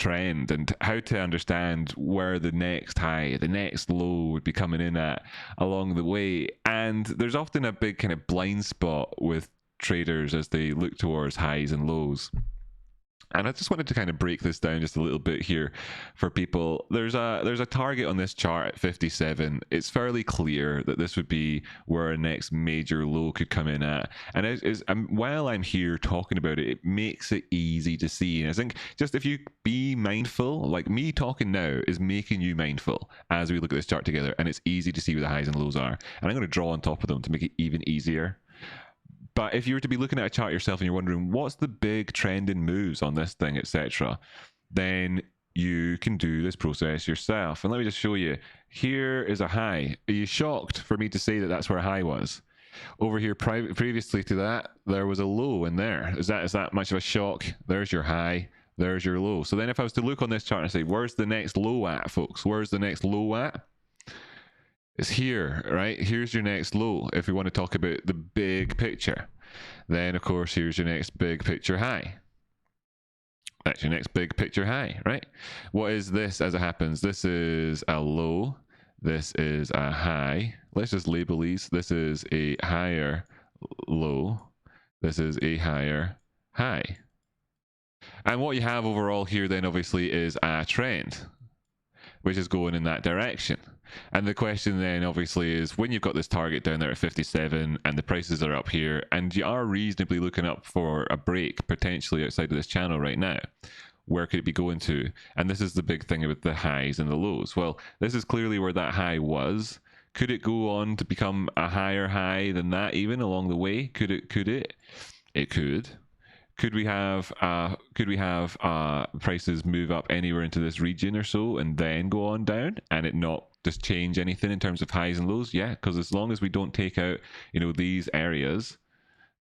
trend and how to understand where the next high, the next low would be coming in at along the way. And there's often a big kind of blind spot with traders as they look towards highs and lows. And I just wanted to kind of break this down just a little bit here for people. There's a target on this chart at 57. It's fairly clear that this would be where a next major low could come in at. And while I'm here talking about it, it makes it easy to see. And I think just if you be mindful, like me talking now is making you mindful as we look at this chart together. And it's easy to see where the highs and lows are. And I'm going to draw on top of them to make it even easier. But if you were to be looking at a chart yourself and you're wondering what's the big trending moves on this thing, etc., then you can do this process yourself. And let me just show you. Here is a high. Are you shocked for me to say that that's where a high was? Over here, previously to that, there was a low in there. Is that much of a shock? There's your high. There's your low. So then if I was to look on this chart and say, where's the next low at, folks? Where's the next low at? It's here, right? Here's your next low. If we want to talk about the big picture, then of course here's your next big picture high. That's your next big picture high, right? What is this as it happens? This is a low. This is a high. Let's just label these. This is a higher low. This is a higher high. And what you have overall here then obviously is a trend, which is going in that direction. And the question then obviously is, when you've got this target down there at 57 and the prices are up here and you are reasonably looking up for a break potentially outside of this channel right now, where could it be going to? And this is the big thing with the highs and the lows. Well, this is clearly where that high was. Could it go on to become a higher high than that even along the way? Could it? It could. Could we have prices move up anywhere into this region or so and then go on down and it not just change anything in terms of highs and lows? Yeah, because as long as we don't take out, these areas,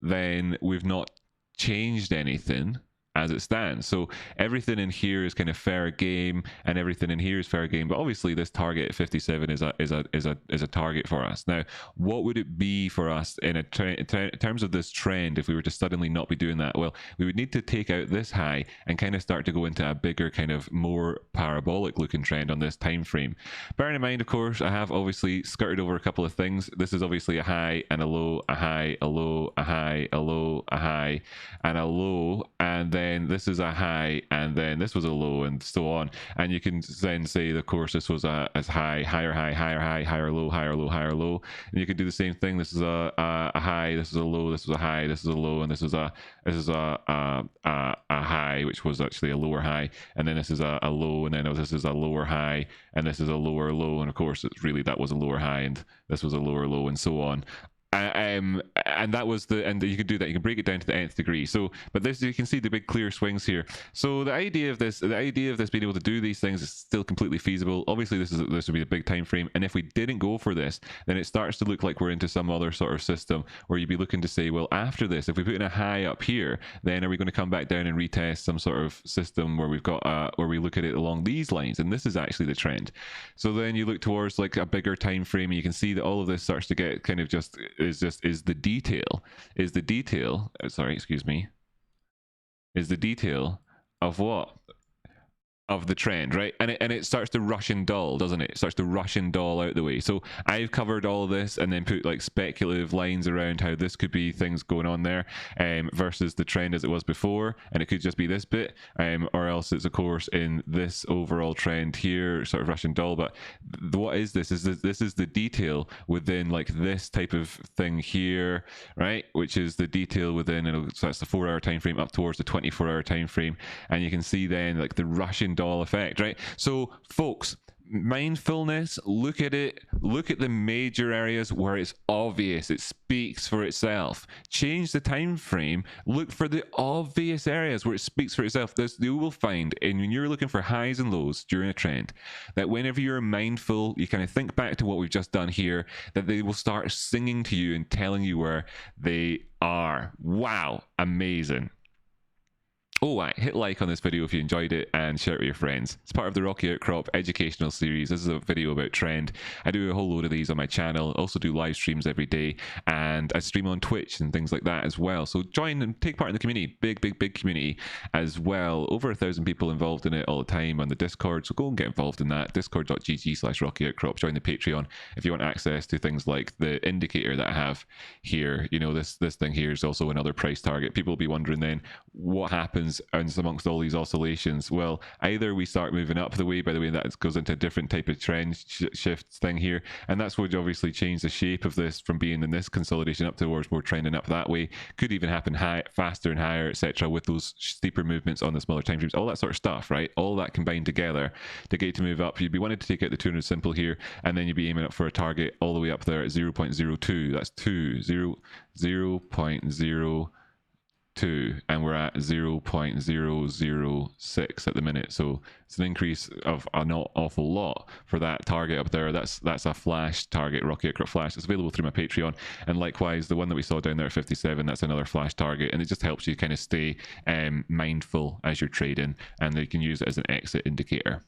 then we've not changed anything as it stands. So everything in here is kind of fair game, and everything in here is fair game. But obviously, this target at 57 is a target for us. Now, what would it be for us in terms of this trend if we were to suddenly not be doing that? Well, we would need to take out this high and kind of start to go into a bigger, kind of more parabolic looking trend on this time frame. Bearing in mind, of course, I have obviously skirted over a couple of things. This is obviously a high and a low, a high, a low, a high, a low, a high, and a low, and then this is a high, and then this was a low, and so on. And you can then say, of course, this was a high, higher high, higher high, higher low, higher low, higher low. And you could do the same thing. This is a high, this is a low, this was a high, this is a low, and this is a high, which was actually a lower high, and then this is a low, and then this is a lower high, and this is a lower low, and of course, it's really that was a lower high, and this was a lower low, and so on. And that was and you can do that. You can break it down to the nth degree. So, but this, you can see the big clear swings here. So the idea of this being able to do these things is still completely feasible. Obviously, this would be a big time frame. And if we didn't go for this, then it starts to look like we're into some other sort of system where you'd be looking to say, well, after this, if we put in a high up here, then are we going to come back down and retest some sort of system where we've got where we look at it along these lines? And this is actually the trend. So then you look towards like a bigger time frame, and you can see that all of this starts to get kind of is the detail of what? Of the trend, right? And it starts to Russian doll, doesn't it? It starts to Russian doll out the way. So I've covered all of this and then put like speculative lines around how this could be things going on there, versus the trend as it was before, and it could just be this bit, or else it's of course in this overall trend here, sort of Russian doll. But what is this? This is the detail within like this type of thing here, right? Which is the detail within, so that's the 4-hour time frame up towards the 24-hour time frame, and you can see then like the Russian doll effect, right? So folks, mindfulness, look at it, look at the major areas where it's obvious, it speaks for itself. Change the time frame, look for the obvious areas where it speaks for itself. You will find, and when you're looking for highs and lows during a trend, that whenever you're mindful, you kind of think back to what we've just done here, that they will start singing to you and telling you where they are. Wow, amazing. Oh, hit like on this video if you enjoyed it and share it with your friends. It's part of the Rocky Outcrop educational series. This is a video about trend. I do a whole load of these on my channel. I also do live streams every day, and I stream on Twitch and things like that as well. So join and take part in the community. Big community as well. Over 1,000 people involved in it all the time on the Discord. So go and get involved in that. Discord.gg/Rocky Outcrop. Join the Patreon if you want access to things like the indicator that I have here. You know, this thing here is also another price target. People will be wondering then what happens amongst all these oscillations. Well, either we start moving up the way, by the way, that goes into a different type of trend shift thing here, and that's what would obviously change the shape of this from being in this consolidation up towards more trending up that way. Could even happen faster and higher, etc., with those steeper movements on the smaller time frames, all that sort of stuff, right? All that combined together to get to move up. You'd be wanting to take out the 200 simple here, and then you'd be aiming up for a target all the way up there at 0.02. That's 0.02, and we're at 0.006 at the minute, so it's an increase of an awful lot for that target up there. That's a flash target, Rocky Outcrop flash. It's available through my Patreon, and likewise the one that we saw down there at 57, that's another flash target, and it just helps you kind of stay mindful as you're trading, and you can use it as an exit indicator.